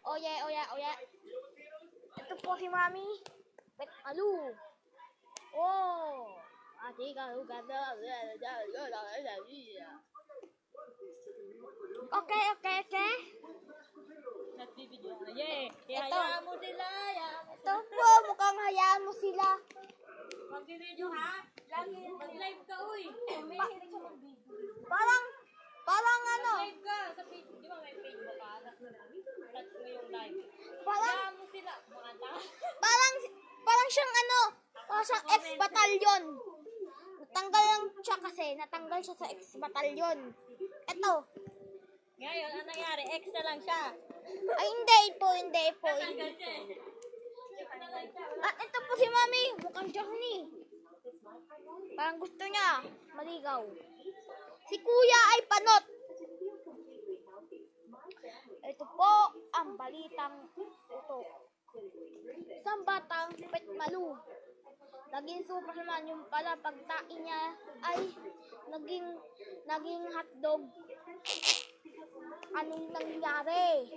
Oye, oye, oye. Ito po si Mami. Pet Malu. Oh. Ati ka ganda. Okay, okay, okay. Nagbibideo. Yeah. Ito. Hayaan mo sila. Ito po, mukhang hayaan mo sila. Magbibideo ha? Lagi mag-live ka, uy. May hilig ka mag-video. Parang ano, Live ka. Sa Facebook. Di ba may Facebook ka? Touch mo yung live. parang, Hayaan mo sila. Mga tanga. parang siyang ano, parang siyang ex-batalyon. Natanggal lang siya kasi, natanggal siya sa ex-batalyon. Ito. Ngayon, ano nangyari? Ex na lang siya. Ay, hindi po. Tanggal siya eh. Ex na lang siya. At ito po si Mami, mukhang Johnny. Parang gusto niya, maligaw. Si Kuya ay panot. Ito po ang balitang ito. Isang batang Pet Malu. Naging Superman yung pala pagtain niya ay naging hotdog. Anong nangyari?